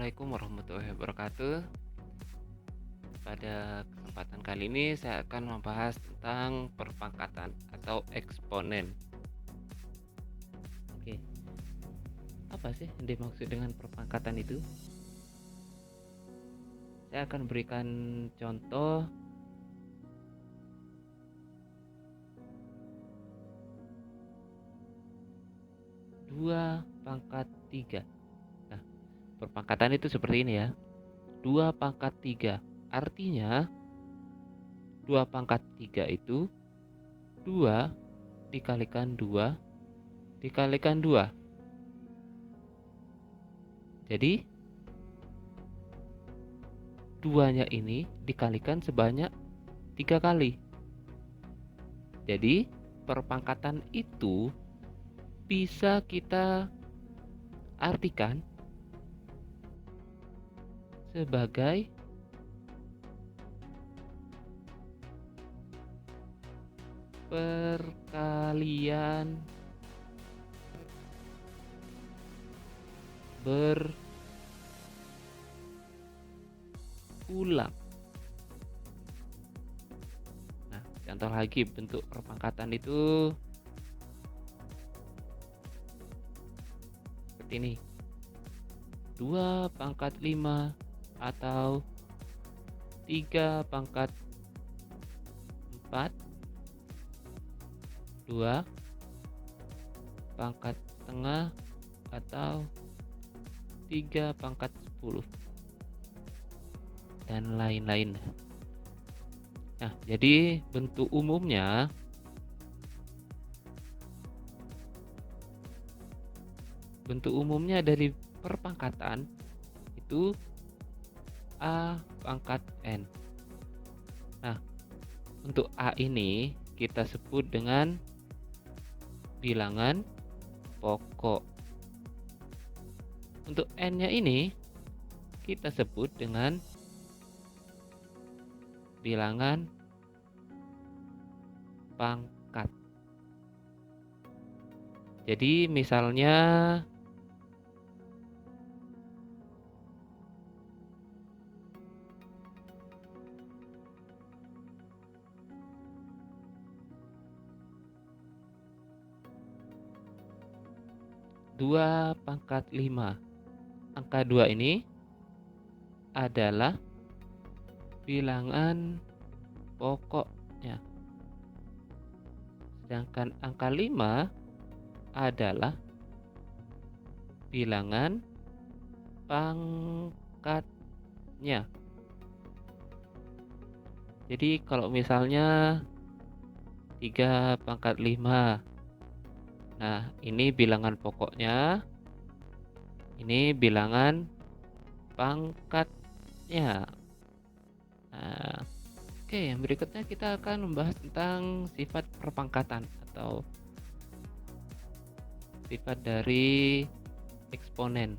Assalamualaikum warahmatullahi wabarakatuh. Pada kesempatan kali ini saya akan membahas tentang perpangkatan atau eksponen. Oke, apa sih yang dimaksud dengan perpangkatan itu? Saya akan berikan contoh. Dua pangkat 3. Nah, perpangkatan itu seperti ini ya. 2 pangkat 3. Artinya 2 pangkat 3 itu 2 dikalikan 2 dikalikan 2. Jadi 2-nya ini dikalikan sebanyak 3 kali. Jadi perpangkatan itu bisa kita artikan sebagai perkalian berulang. Nah, contoh lagi bentuk perpangkatan itu seperti ini. 2 pangkat 5 atau 3 pangkat 4, 2 pangkat setengah atau 3 pangkat 10, dan lain-lain. Nah, jadi bentuk umumnya dari perpangkatan itu A pangkat N. Nah, untuk A ini kita sebut dengan bilangan pokok. Untuk N-nya ini kita sebut dengan bilangan pangkat. Jadi misalnya 2 pangkat 5. Angka 2 ini adalah bilangan pokoknya. Sedangkan angka 5 adalah bilangan pangkatnya. Jadi kalau misalnya 3 pangkat 5. Nah, ini bilangan pokoknya. Ini bilangan pangkatnya. Nah, oke, yang berikutnya kita akan membahas tentang sifat perpangkatan atau sifat dari eksponen.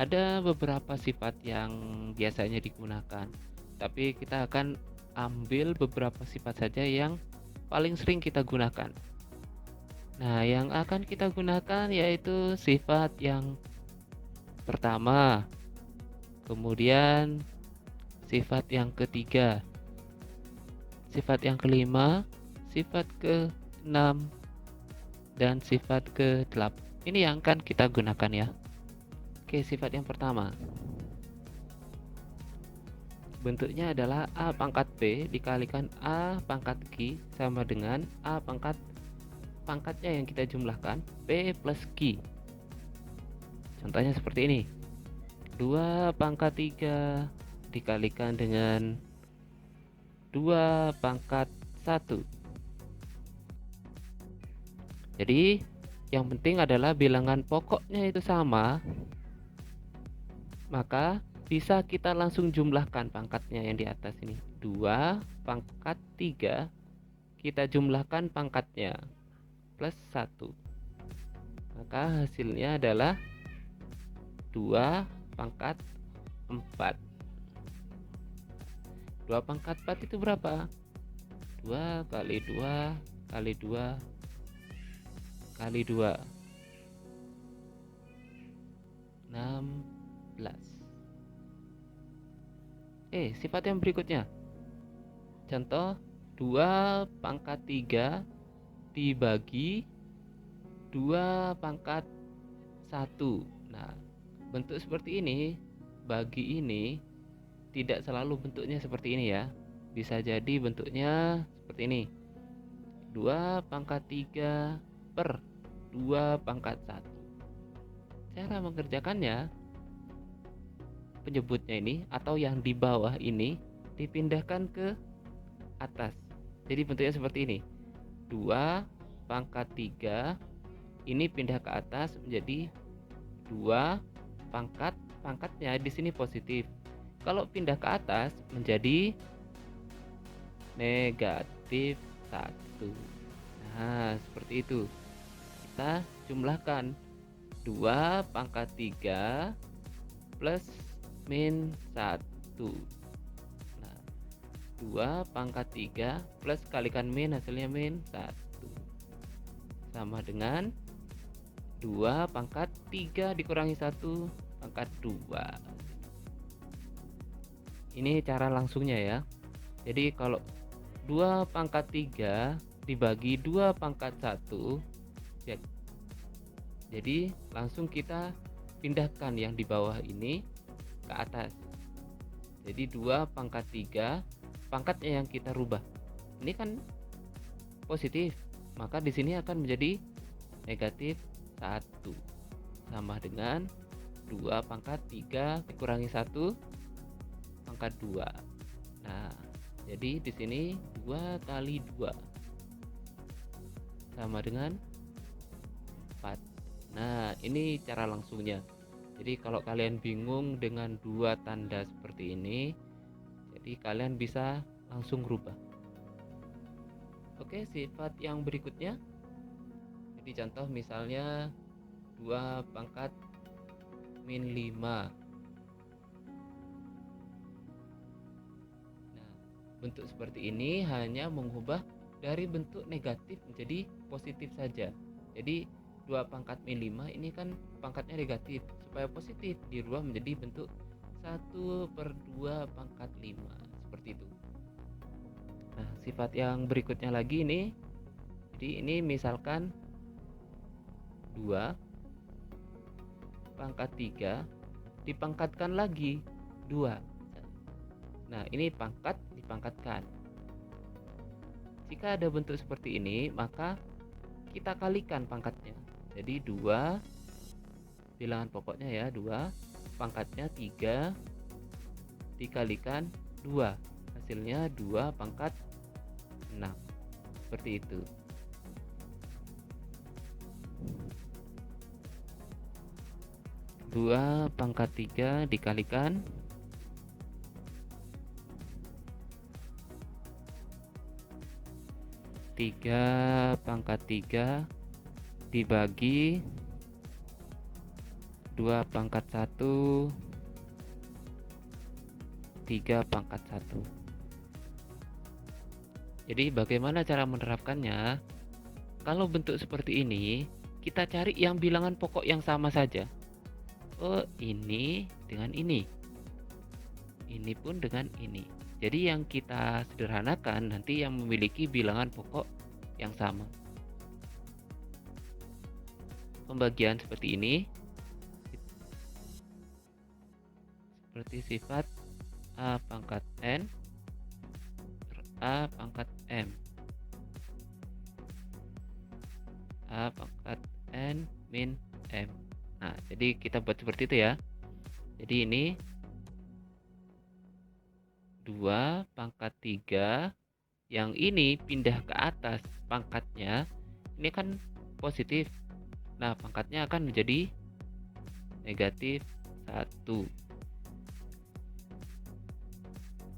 Ada beberapa sifat yang biasanya digunakan, tapi kita akan ambil beberapa sifat saja yang paling sering kita gunakan. Nah, yang akan kita gunakan yaitu sifat yang pertama, kemudian sifat yang ketiga, sifat yang kelima, sifat ke-6, dan sifat ke-8. Ini yang akan kita gunakan ya. Oke, sifat yang pertama. Bentuknya adalah A pangkat B dikalikan A pangkat Q sama dengan A pangkatnya yang kita jumlahkan B plus Q. Contohnya seperti ini. 2 pangkat 3 dikalikan dengan 2 pangkat 1. Jadi yang penting adalah bilangan pokoknya itu sama, maka bisa kita langsung jumlahkan pangkatnya yang di atas ini. 2 pangkat 3 kita jumlahkan pangkatnya plus 1, maka hasilnya adalah 2 pangkat 4. 2 pangkat 4 itu berapa? 2 kali 2 kali 2 kali 2, 6 Sifat yang berikutnya. Contoh 2 pangkat 3 dibagi 2 pangkat 1. Nah, bentuk seperti ini, bagi ini tidak selalu bentuknya seperti ini ya. Bisa jadi bentuknya seperti ini. 2 pangkat 3 per 2 pangkat 1. Cara mengerjakannya, penyebutnya ini atau yang di bawah ini dipindahkan ke atas. Jadi bentuknya seperti ini. 2 pangkat 3 ini pindah ke atas menjadi 2 pangkatnya di sini positif. Kalau pindah ke atas menjadi negatif 1. Nah, seperti itu. Kita jumlahkan 2 pangkat 3 plus min 1. Nah, 2 pangkat 3 plus kalikan min, hasilnya min 1. Sama dengan 2 pangkat 3 dikurangi 1 pangkat 2. Ini cara langsungnya ya. Jadi kalau 2 pangkat 3 dibagi 2 pangkat 1, ya, jadi langsung kita pindahkan yang di bawah ini ke atas. Jadi 2 pangkat 3 pangkatnya yang kita rubah. Ini kan positif, maka di sini akan menjadi negatif 1. Sama dengan 2 pangkat 3 dikurangi 1 pangkat 2. Nah, jadi di sini 2 kali 2 sama dengan 4. Nah, ini cara langsungnya. Jadi kalau kalian bingung dengan 2 tanda seperti ini, jadi kalian bisa langsung rubah. Oke, sifat yang berikutnya. Jadi contoh misalnya 2 pangkat min 5. Nah, bentuk seperti ini hanya mengubah dari bentuk negatif menjadi positif saja. Jadi 2 pangkat min 5 ini kan pangkatnya negatif. Supaya positif dirubah menjadi bentuk 1 per 2 pangkat 5. Seperti itu. Nah, sifat yang berikutnya lagi ini. Jadi ini misalkan 2 pangkat 3 dipangkatkan lagi 2. Nah, ini pangkat dipangkatkan. Jika ada bentuk seperti ini, maka kita kalikan pangkatnya. Jadi 2 bilangan pokoknya ya, 2 pangkatnya 3 dikalikan 2. Hasilnya 2 pangkat 6. Seperti itu. Dua pangkat 3 dikalikan 3 pangkat 3 dibagi 2 pangkat 1 3 pangkat 1. Jadi bagaimana cara menerapkannya? Kalau bentuk seperti ini, kita cari yang bilangan pokok yang sama saja. Oh, ini dengan ini. Ini pun dengan ini. Jadi yang kita sederhanakan nanti yang memiliki bilangan pokok yang sama. Pembagian seperti ini. Seperti sifat A pangkat N per A pangkat M. A pangkat N min M. Nah, jadi kita buat seperti itu ya. Jadi ini 2 pangkat 3, yang ini pindah ke atas pangkatnya, ini kan positif. Nah, pangkatnya akan menjadi negatif 1.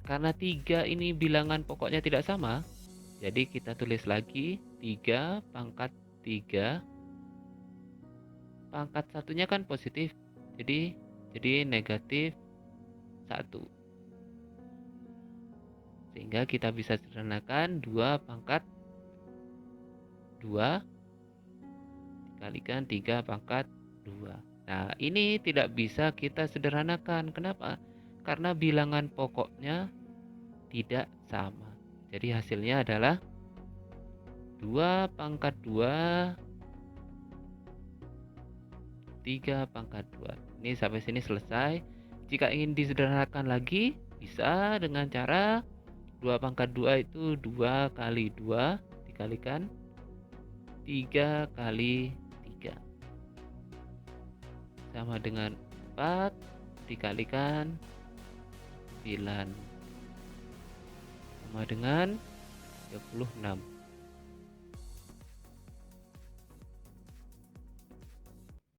Karena 3 ini bilangan pokoknya tidak sama, jadi kita tulis lagi 3 pangkat 3. Pangkat satunya kan positif, jadi negatif 1. Sehingga kita bisa sederhanakan 2 pangkat 2 dikalikan 3 pangkat 2. Nah, ini tidak bisa kita sederhanakan. Kenapa? Karena bilangan pokoknya tidak sama. Jadi hasilnya adalah 2 pangkat 2, 3 pangkat 2. Ini sampai sini selesai. Jika ingin disederhanakan lagi, bisa dengan cara 2 pangkat 2 itu 2 kali 2 dikalikan 3 kali 3 sama dengan 4 dikalikan 9 sama dengan 36.